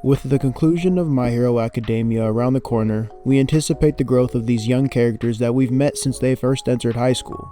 With the conclusion of My Hero Academia around the corner, we anticipate the growth of these young characters that we've met since they first entered high school.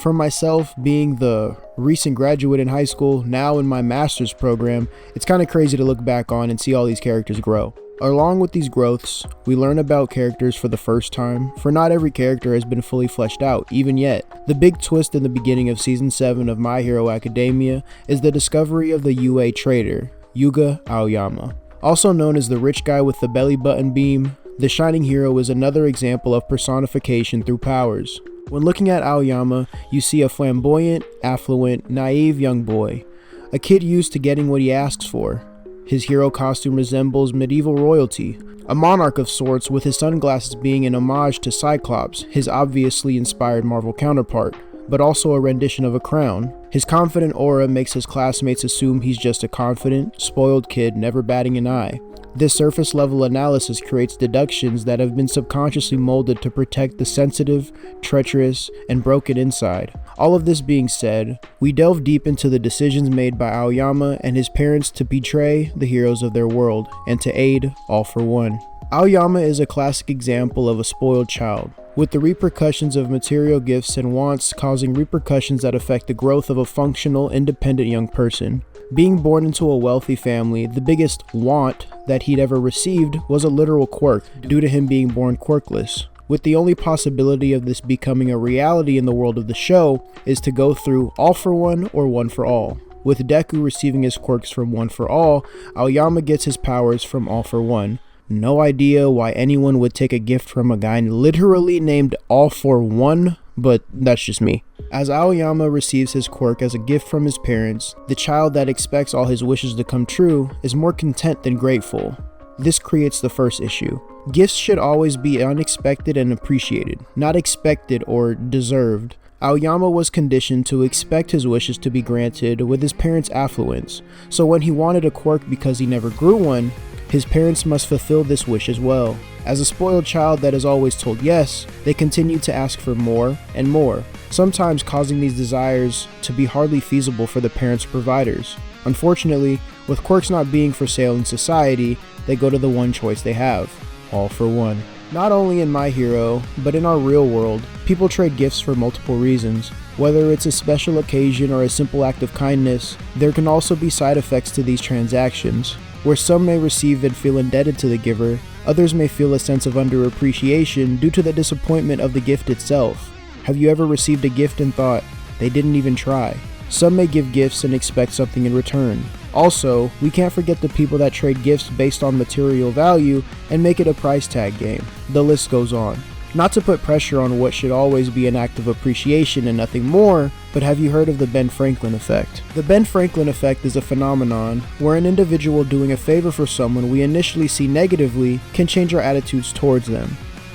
For myself, being the recent graduate in high school, now in my master's program, it's kind of crazy to look back on and see all these characters grow. Along with these growths, we learn about characters for the first time, for not every character has been fully fleshed out, even yet. The big twist in the beginning of Season 7 of My Hero Academia is the discovery of the UA traitor, Yuga Aoyama. Also known as the rich guy with the belly button beam, the shining hero is another example of personification through powers. When looking at Aoyama, you see a flamboyant, affluent, naive young boy, a kid used to getting what he asks for. His hero costume resembles medieval royalty, a monarch of sorts, with his sunglasses being an homage to Cyclops, his obviously inspired Marvel counterpart, but also a rendition of a crown. His confident aura makes his classmates assume he's just a confident, spoiled kid never batting an eye. This surface level analysis creates deductions that have been subconsciously molded to protect the sensitive, treacherous, and broken inside. All of this being said, we delve deep into the decisions made by Aoyama and his parents to betray the heroes of their world and to aid All for One. Aoyama is a classic example of a spoiled child, with the repercussions of material gifts and wants causing repercussions that affect the growth of a functional, independent young person. Being born into a wealthy family, the biggest want that he'd ever received was a literal quirk, due to him being born quirkless. With the only possibility of this becoming a reality in the world of the show is to go through All for One or One for All. With Deku receiving his quirks from One for All, Aoyama gets his powers from All for One. No idea why anyone would take a gift from a guy literally named All for One, but that's just me. As Aoyama receives his quirk as a gift from his parents, the child that expects all his wishes to come true is more content than grateful. This creates the first issue. Gifts should always be unexpected and appreciated, not expected or deserved. Aoyama was conditioned to expect his wishes to be granted with his parents' affluence, so when he wanted a quirk because he never grew one, his parents must fulfill this wish as well. As a spoiled child that is always told yes, they continue to ask for more and more, sometimes causing these desires to be hardly feasible for the parents' providers. Unfortunately, with quirks not being for sale in society, they go to the one choice they have, All for One. Not only in My Hero, but in our real world, people trade gifts for multiple reasons. Whether it's a special occasion or a simple act of kindness, there can also be side effects to these transactions, where some may receive and feel indebted to the giver, others may feel a sense of underappreciation due to the disappointment of the gift itself. Have you ever received a gift and thought, they didn't even try? Some may give gifts and expect something in return. Also, we can't forget the people that trade gifts based on material value and make it a price tag game. The list goes on. Not to put pressure on what should always be an act of appreciation and nothing more, but have you heard of the Ben Franklin effect? The Ben Franklin effect is a phenomenon where an individual doing a favor for someone we initially see negatively can change our attitudes towards them.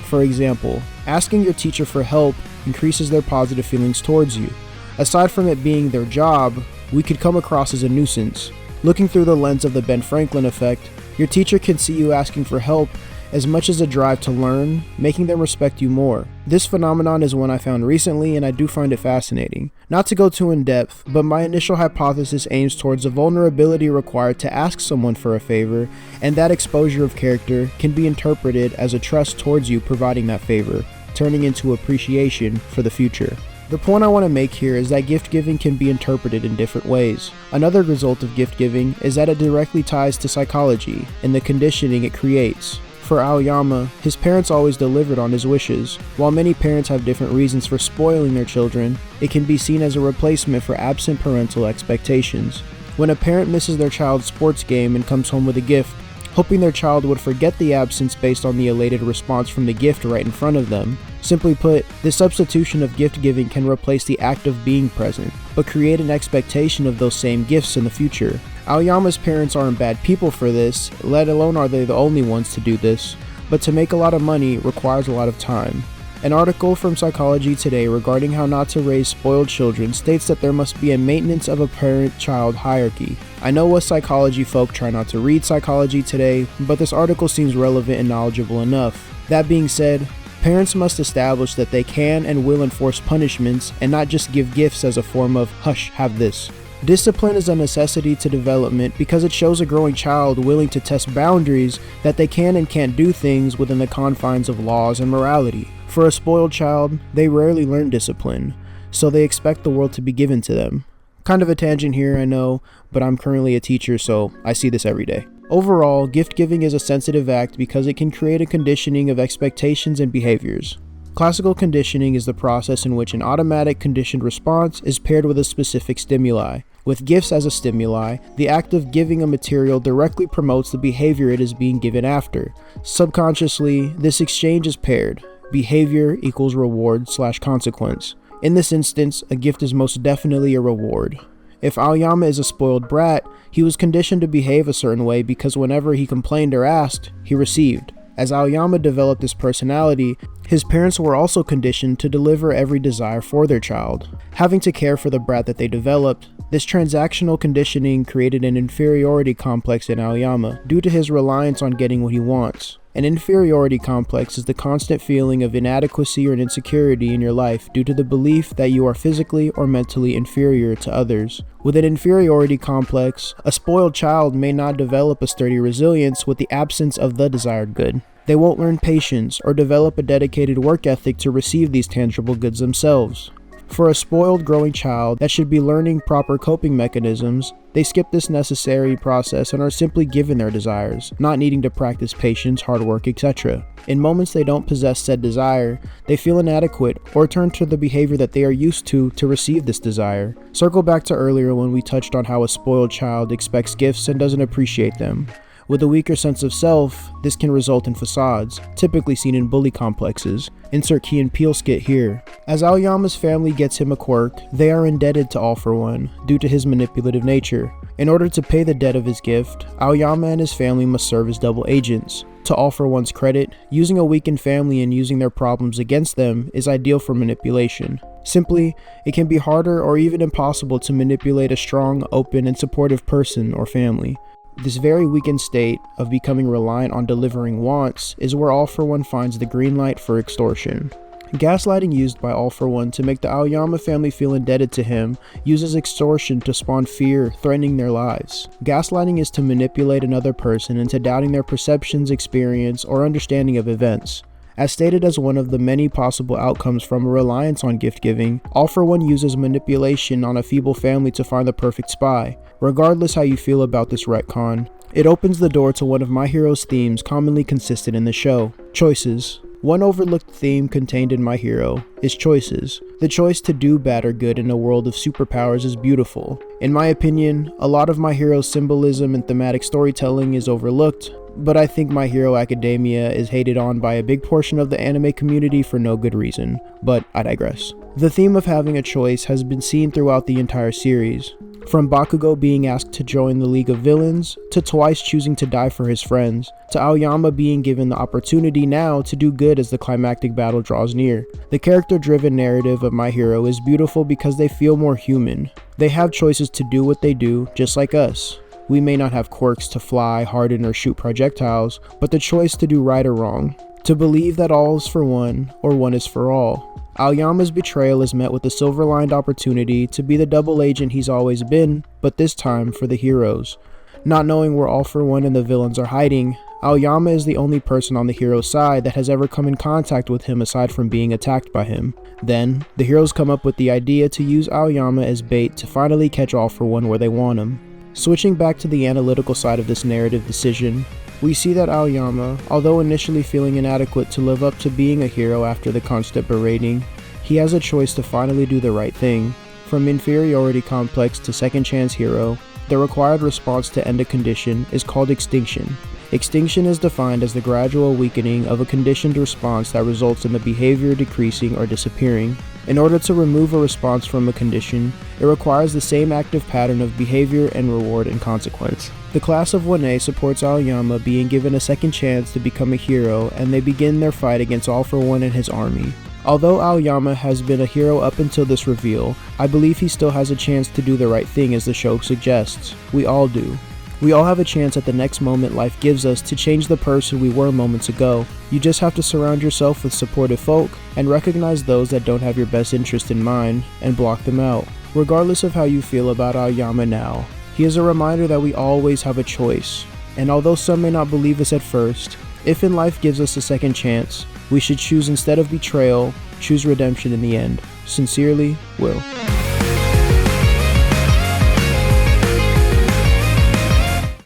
For example, asking your teacher for help increases their positive feelings towards you. Aside from it being their job, we could come across as a nuisance. Looking through the lens of the Ben Franklin effect, your teacher can see you asking for help as much as a drive to learn, making them respect you more. This phenomenon is one I found recently and I do find it fascinating. Not to go too in depth, but my initial hypothesis aims towards the vulnerability required to ask someone for a favor, and that exposure of character can be interpreted as a trust towards you providing that favor, turning into appreciation for the future. The point I want to make here is that gift giving can be interpreted in different ways. Another result of gift giving is that it directly ties to psychology and the conditioning it creates. For Aoyama, his parents always delivered on his wishes. While many parents have different reasons for spoiling their children, it can be seen as a replacement for absent parental expectations. When a parent misses their child's sports game and comes home with a gift, hoping their child would forget the absence based on the elated response from the gift right in front of them. Simply put, this substitution of gift giving can replace the act of being present, but create an expectation of those same gifts in the future. Aoyama's parents aren't bad people for this, let alone are they the only ones to do this, but to make a lot of money requires a lot of time. An article from Psychology Today regarding how not to raise spoiled children states that there must be a maintenance of a parent-child hierarchy. I know us psychology folk try not to read Psychology Today, but this article seems relevant and knowledgeable enough. That being said, parents must establish that they can and will enforce punishments and not just give gifts as a form of, hush, have this. Discipline is a necessity to development because it shows a growing child willing to test boundaries that they can and can't do things within the confines of laws and morality. For a spoiled child, they rarely learn discipline, so they expect the world to be given to them. Kind of a tangent here, I know, but I'm currently a teacher, so I see this every day. Overall, gift giving is a sensitive act because it can create a conditioning of expectations and behaviors. Classical conditioning is the process in which an automatic conditioned response is paired with a specific stimuli. With gifts as a stimuli, the act of giving a material directly promotes the behavior it is being given after. Subconsciously, this exchange is paired. Behavior equals reward/consequence. In this instance, a gift is most definitely a reward. If Aoyama is a spoiled brat, he was conditioned to behave a certain way because whenever he complained or asked, he received. As Aoyama developed his personality, his parents were also conditioned to deliver every desire for their child. Having to care for the brat that they developed, this transactional conditioning created an inferiority complex in Aoyama due to his reliance on getting what he wants. An inferiority complex is the constant feeling of inadequacy or insecurity in your life due to the belief that you are physically or mentally inferior to others. With an inferiority complex, a spoiled child may not develop a sturdy resilience with the absence of the desired good. They won't learn patience or develop a dedicated work ethic to receive these tangible goods themselves. For a spoiled growing child that should be learning proper coping mechanisms, they skip this necessary process and are simply given their desires, not needing to practice patience, hard work, etc. In moments they don't possess said desire, they feel inadequate or turn to the behavior that they are used to receive this desire. Circle back to earlier when we touched on how a spoiled child expects gifts and doesn't appreciate them. With a weaker sense of self, this can result in facades, typically seen in bully complexes. Insert Key and Peele skit here. As Aoyama's family gets him a quirk, they are indebted to All For One due to his manipulative nature. In order to pay the debt of his gift, Aoyama and his family must serve as double agents. To All For One's credit, using a weakened family and using their problems against them is ideal for manipulation. Simply, it can be harder or even impossible to manipulate a strong, open, and supportive person or family. This very weakened state of becoming reliant on delivering wants is where All For One finds the green light for extortion. Gaslighting used by All For One to make the Aoyama family feel indebted to him uses extortion to spawn fear, threatening their lives. Gaslighting is to manipulate another person into doubting their perceptions, experience, or understanding of events. As stated as one of the many possible outcomes from a reliance on gift giving, All For One uses manipulation on a feeble family to find the perfect spy. Regardless how you feel about this retcon, it opens the door to one of My Hero's themes commonly consistent in the show: choices. One overlooked theme contained in My Hero is choices. The choice to do bad or good in a world of superpowers is beautiful. In my opinion, a lot of My Hero's symbolism and thematic storytelling is overlooked, but I think My Hero Academia is hated on by a big portion of the anime community for no good reason, but I digress. The theme of having a choice has been seen throughout the entire series. From Bakugo being asked to join the League of Villains, to twice choosing to die for his friends, to Aoyama being given the opportunity now to do good as the climactic battle draws near. The character-driven narrative of My Hero is beautiful because they feel more human. They have choices to do what they do, just like us. We may not have quirks to fly, harden, or shoot projectiles, but the choice to do right or wrong. To believe that all is for one, or one is for all. Aoyama's betrayal is met with a silver-lined opportunity to be the double agent he's always been, but this time for the heroes. Not knowing where All For One and the villains are hiding, Aoyama is the only person on the hero's side that has ever come in contact with him aside from being attacked by him. Then, the heroes come up with the idea to use Aoyama as bait to finally catch All For One where they want him. Switching back to the analytical side of this narrative decision, we see that Aoyama, although initially feeling inadequate to live up to being a hero after the constant berating, he has a choice to finally do the right thing. From inferiority complex to second chance hero, the required response to end a condition is called extinction. Extinction is defined as the gradual weakening of a conditioned response that results in the behavior decreasing or disappearing. In order to remove a response from a condition, it requires the same active pattern of behavior and reward and consequence. The class of 1A supports Aoyama being given a second chance to become a hero, and they begin their fight against All For One and his army. Although Aoyama has been a hero up until this reveal, I believe he still has a chance to do the right thing as the show suggests. We all do. We all have a chance at the next moment life gives us to change the person we were moments ago. You just have to surround yourself with supportive folk and recognize those that don't have your best interest in mind and block them out. Regardless of how you feel about Aoyama now, he is a reminder that we always have a choice. And although some may not believe us at first, if in life gives us a second chance, we should choose instead of betrayal, choose redemption in the end. Sincerely, Will.